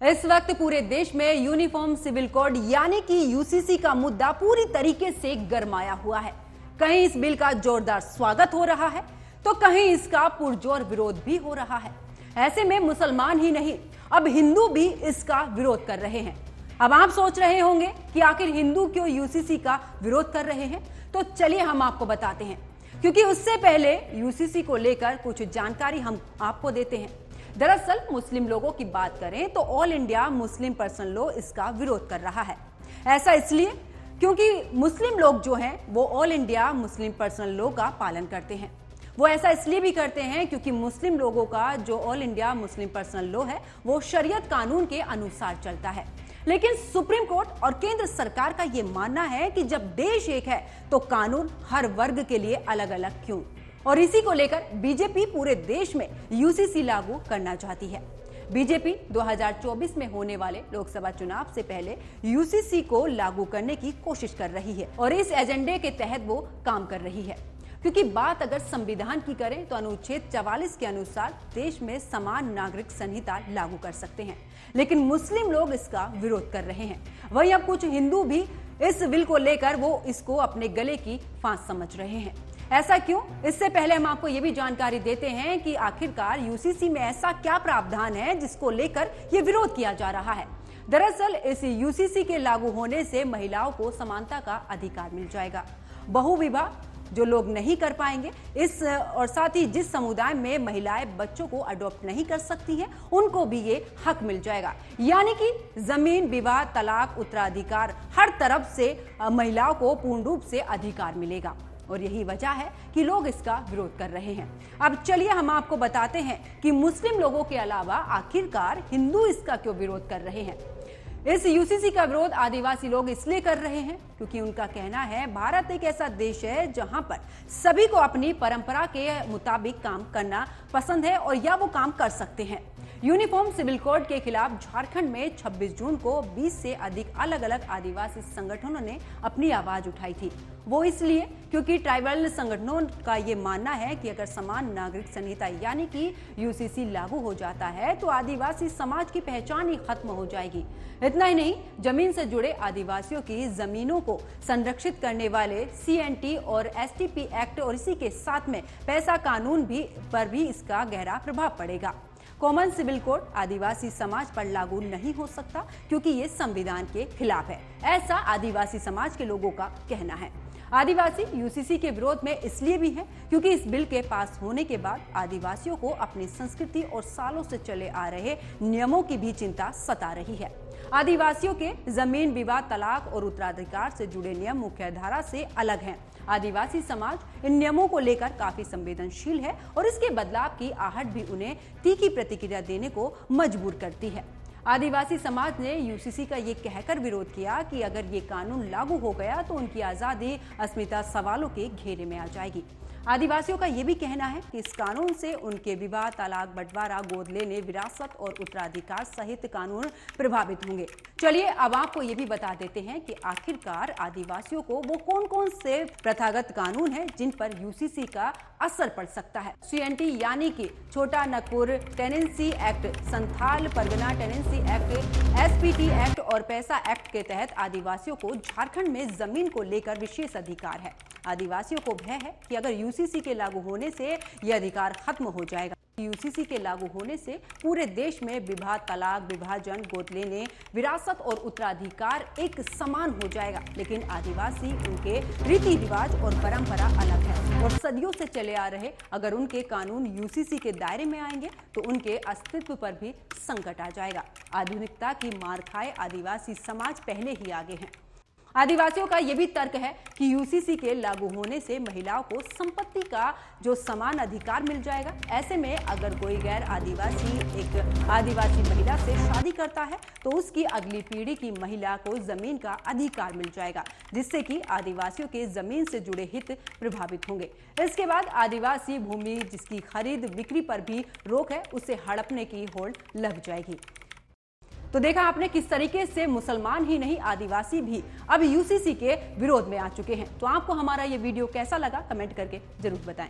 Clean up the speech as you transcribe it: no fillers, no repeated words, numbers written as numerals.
इस वक्त पूरे देश में यूनिफॉर्म सिविल कोड यानी कि यूसीसी का मुद्दा पूरी तरीके से गरमाया हुआ है। कहीं इस बिल का जोरदार स्वागत हो रहा है तो कहीं इसका पुरजोर विरोध भी हो रहा है। ऐसे में मुसलमान ही नहीं, अब हिंदू भी इसका विरोध कर रहे हैं। अब आप सोच रहे होंगे कि आखिर हिंदू क्यों यूसीसी का विरोध कर रहे हैं, तो चलिए हम आपको बताते हैं। क्योंकि उससे पहले यूसीसी को लेकर कुछ जानकारी हम आपको देते हैं। दरअसल मुस्लिम लोगों की बात करें तो all India Muslim personal law इसका विरोध कर रहा है। ऐसा इसलिए क्योंकि मुस्लिम लोग जो हैं वो all India Muslim personal law का पालन करते हैं। वो ऐसा इसलिए भी करते हैं क्योंकि मुस्लिम लोगों का जो all India Muslim personal law है वो शरीयत कानून के अनुसार चलता है। लेकिन सुप्रीम कोर्ट और केंद्र सरकार का ये मानना है कि जब देश एक है तो कानून हर वर्ग के लिए अलग अलग क्यों, और इसी को लेकर बीजेपी पूरे देश में यूसीसी लागू करना चाहती है। बीजेपी 2024 में होने वाले लोकसभा चुनाव से पहले यूसीसी को लागू करने की कोशिश कर रही है और इस एजेंडे के तहत वो काम कर रही है। क्योंकि बात अगर संविधान की करें तो अनुच्छेद 44 के अनुसार देश में समान नागरिक संहिता लागू कर सकते हैं, लेकिन मुस्लिम लोग इसका विरोध कर रहे हैं। वहीं अब कुछ हिंदू भी इस बिल को लेकर वो इसको अपने गले की फांस समझ रहे हैं। ऐसा क्यों? इससे पहले हम आपको ये भी जानकारी देते हैं कि आखिरकार यूसीसी में ऐसा क्या प्रावधान है जिसको लेकर ये विरोध किया जा रहा है। दरअसल इस यूसीसी के लागू होने से महिलाओं को समानता का अधिकार मिल जाएगा। बहुविवाह जो लोग नहीं कर पाएंगे इस और साथ ही जिस समुदाय में महिलाएं बच्चों को अडॉप्ट नहीं कर सकती हैं उनको भी ये हक मिल जाएगा। यानी कि जमीन, विवाह, तलाक, उत्तराधिकार हर तरफ से महिलाओं को पूर्ण रूप से अधिकार मिलेगा और यही वजह है कि लोग इसका विरोध कर रहे हैं। अब चलिए हम आपको बताते हैं कि मुस्लिम लोगों के अलावा आखिरकार हिंदू इसका क्यों विरोध कर रहे हैं। इस यूसीसी का विरोध आदिवासी लोग इसलिए कर रहे हैं क्योंकि उनका कहना है भारत एक ऐसा देश है जहां पर सभी को अपनी परंपरा के मुताबिक काम करना पसंद है और या वो काम कर सकते हैं। यूनिफॉर्म सिविल कोड के खिलाफ झारखंड में 26 जून को 20 से अधिक अलग अलग आदिवासी संगठनों ने अपनी आवाज उठाई थी। वो इसलिए क्योंकि ट्राइबल संगठनों का ये मानना है कि अगर समान नागरिक संहिता यानी कि यूसीसी लागू हो जाता है तो आदिवासी समाज की पहचान ही खत्म हो जाएगी। इतना ही नहीं, जमीन से जुड़े आदिवासियों की जमीनों को संरक्षित करने वाले सीएनटी और एसटीपी एक्ट और इसी के साथ में पैसा कानून पर भी इसका गहरा प्रभाव पड़ेगा। कॉमन सिविल कोड आदिवासी समाज पर लागू नहीं हो सकता क्योंकि ये संविधान के खिलाफ है, ऐसा आदिवासी समाज के लोगों का कहना है। आदिवासी यूसीसी के विरोध में इसलिए भी है क्योंकि इस बिल के पास होने के बाद आदिवासियों को अपनी संस्कृति और सालों से चले आ रहे नियमों की भी चिंता सता रही है। आदिवासियों के जमीन, विवाह, तलाक और उत्तराधिकार से जुड़े नियम मुख्यधारा से अलग हैं। आदिवासी समाज इन नियमों को लेकर काफी संवेदनशील है और इसके बदलाव की आहट भी उन्हें तीखी प्रतिक्रिया देने को मजबूर करती है। आदिवासी समाज ने यूसीसी का ये कहकर विरोध किया कि अगर ये कानून लागू हो गया तो उनकी आजादी, अस्मिता सवालों के घेरे में आ जाएगी। आदिवासियों का ये भी कहना है कि इस कानून से उनके विवाह, तलाक, बंटवारा, गोद लेने, विरासत और उत्तराधिकार सहित कानून प्रभावित होंगे। चलिए अब आपको ये भी बता देते हैं कि आखिरकार आदिवासियों को वो कौन कौन से प्रथागत कानून हैं जिन पर यूसीसी का असर पड़ सकता है। सीएनटी यानी कि छोटा Nagpur tenancy act, Santhal Pargana tenancy act, SPT act और पैसा एक्ट के तहत आदिवासियों को झारखंड में जमीन को लेकर विशेष अधिकार है। आदिवासियों को भय है कि अगर यूसीसी के लागू होने से यह अधिकार खत्म हो जाएगा। यूसीसी के लागू होने से पूरे देश में विवाह, तलाक, विभाजन, गोद लेने, विरासत और उत्तराधिकार एक समान हो जाएगा। लेकिन आदिवासी, उनके रीति रिवाज और परंपरा अलग है और सदियों से चले आ रहे अगर उनके कानून यूसीसी के दायरे में आएंगे तो उनके अस्तित्व पर भी संकट आ जाएगा। आधुनिकता की मार खाए आदिवासी समाज पहले ही आगे हैं। आदिवासियों का यह भी तर्क है कि यूसीसी के लागू होने से महिलाओं को संपत्ति का जो समान अधिकार मिल जाएगा। ऐसे में अगर कोई गैर आदिवासी एक आदिवासी महिला से शादी करता है तो उसकी अगली पीढ़ी की महिला को जमीन का अधिकार मिल जाएगा, जिससे कि आदिवासियों के जमीन से जुड़े हित प्रभावित होंगे। इसके बाद आदिवासी भूमि जिसकी खरीद बिक्री पर भी रोक है उसे हड़पने की होड़ लग जाएगी। तो देखा आपने किस तरीके से मुसलमान ही नहीं आदिवासी भी अब यूसीसी के विरोध में आ चुके हैं। तो आपको हमारा ये वीडियो कैसा लगा कमेंट करके जरूर बताएं।